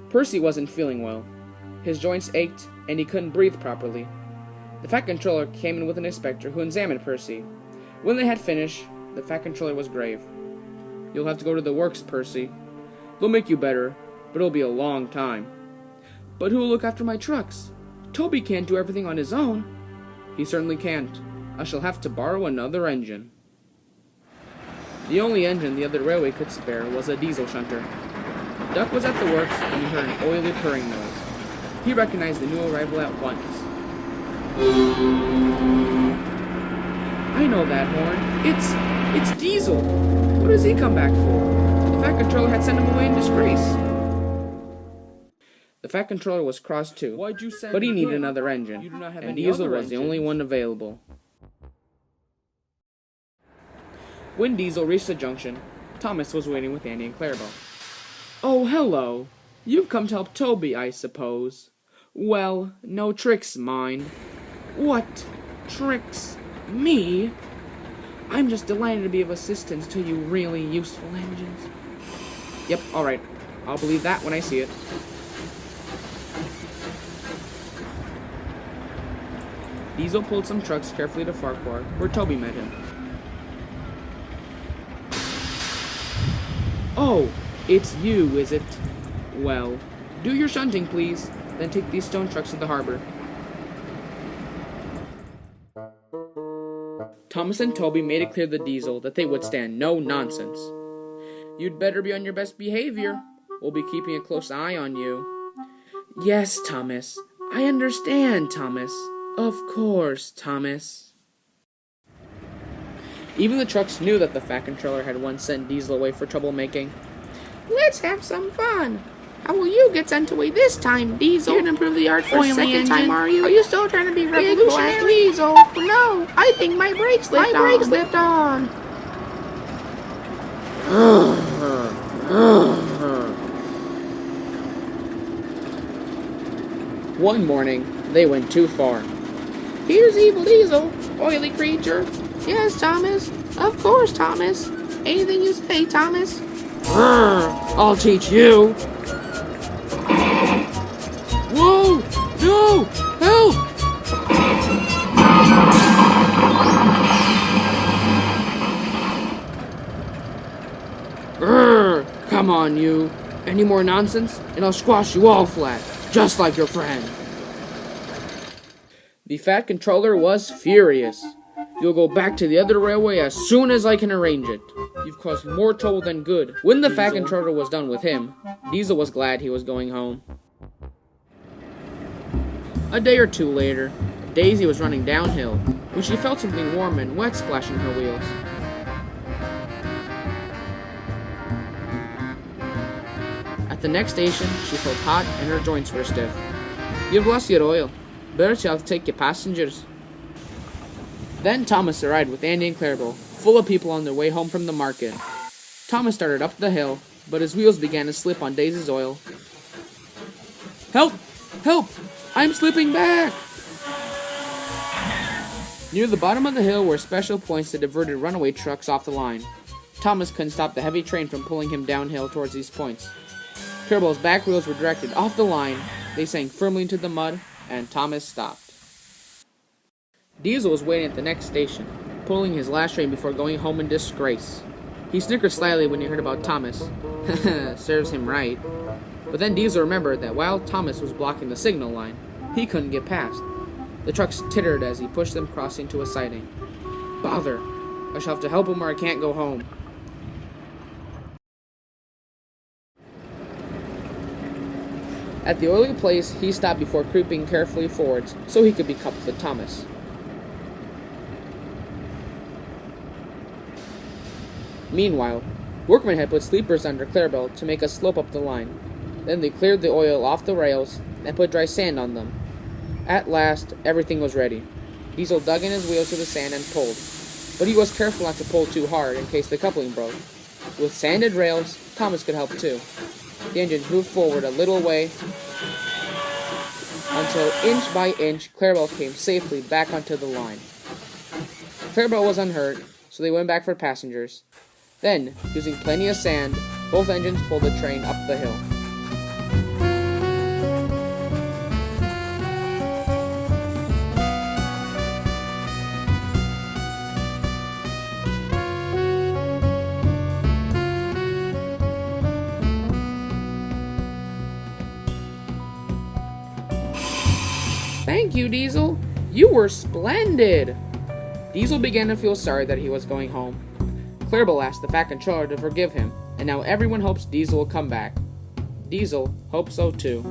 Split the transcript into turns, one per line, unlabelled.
Percy wasn't feeling well. His joints ached, and he couldn't breathe properly. The Fat Controller came in with an inspector who examined Percy. When they had finished, the Fat Controller was grave. "You'll have to go to the works, Percy. They'll make you better, but it'll be a long time." "But who'll look after my trucks? Toby can't do everything on his own." "He certainly can't. I shall have to borrow another engine." The only engine the other railway could spare was a diesel shunter. Duck was at the works when he heard an oily purring noise. He recognized the new arrival at once. "I know that horn. It's Diesel. What does he come back for? The Fat Controller had sent him away in disgrace." The Fat Controller was cross too, but he needed another engine, and Diesel was the only one available. When Diesel reached the junction, Thomas was waiting with Andy and Clarabelle. "Oh, hello. You've come to help Toby, I suppose. Well, no tricks, mind." "What? Tricks? Me? I'm just delighted to be of assistance to you really useful engines." "Yep, alright. I'll believe that when I see it." Diesel pulled some trucks carefully to Farquhar, where Toby met him. "Oh, it's you, is it? Well, do your shunting, please, then take these stone trucks to the harbor." Thomas and Toby made it clear to Diesel that they would stand no nonsense. "You'd better be on your best behavior. We'll be keeping a close eye on you." "Yes, Thomas. I understand, Thomas. Of course, Thomas." Even the trucks knew that the Fat Controller had once sent Diesel away for troublemaking.
"Let's have some fun. How will you get sent away this time, Diesel? You're gonna improve the art for a second time, are you? Are you still trying to be revolutionary, Diesel?" "No, I think my brakes slipped on."
One morning, they went too far.
"Here's Evil Diesel, oily creature." "Yes, Thomas. Of course, Thomas. Anything you say, Thomas."
"I'll teach you." "Whoa! No! Help!" "Come on, you. Any more nonsense, and I'll squash you all flat, just like your friend." The Fat Controller was furious. "You'll go back to the other railway as soon as I can arrange it. You've caused more trouble than good." When the Fat Controller was done with him, Diesel was glad he was going home. A day or two later, Daisy was running downhill when she felt something warm and wet splashing her wheels. At the next station, she felt hot and her joints were stiff. "You've lost your oil. Better shall take your passengers." Then Thomas arrived with Andy and Clarabelle, full of people on their way home from the market. Thomas started up the hill, but his wheels began to slip on Daisy's oil. "Help! Help! I'm slipping back!" Near the bottom of the hill were special points that diverted runaway trucks off the line. Thomas couldn't stop the heavy train from pulling him downhill towards these points. Clarabelle's back wheels were directed off the line, they sank firmly into the mud, and Thomas stopped. Diesel was waiting at the next station, pulling his last train before going home in disgrace. He snickered slightly when he heard about Thomas. Serves him right. But then Diesel remembered that while Thomas was blocking the signal line, he couldn't get past. The trucks tittered as he pushed them crossing to a siding. "Bother! I shall have to help him or I can't go home." At the oily place, he stopped before creeping carefully forwards so he could be coupled with Thomas. Meanwhile, workmen had put sleepers under Clarabelle to make a slope up the line. Then they cleared the oil off the rails and put dry sand on them. At last, everything was ready. Diesel dug in his wheels to the sand and pulled, but he was careful not to pull too hard in case the coupling broke. With sanded rails, Thomas could help too. The engines moved forward a little way until inch by inch Clarabelle came safely back onto the line. Clarabelle was unhurt, so they went back for passengers. Then, using plenty of sand, both engines pulled the train up the hill. Thank you, Diesel. You were splendid. Diesel began to feel sorry that he was going home. Clarabelle asked the Fat Controller to forgive him, and now everyone hopes Diesel will come back. Diesel hopes so too.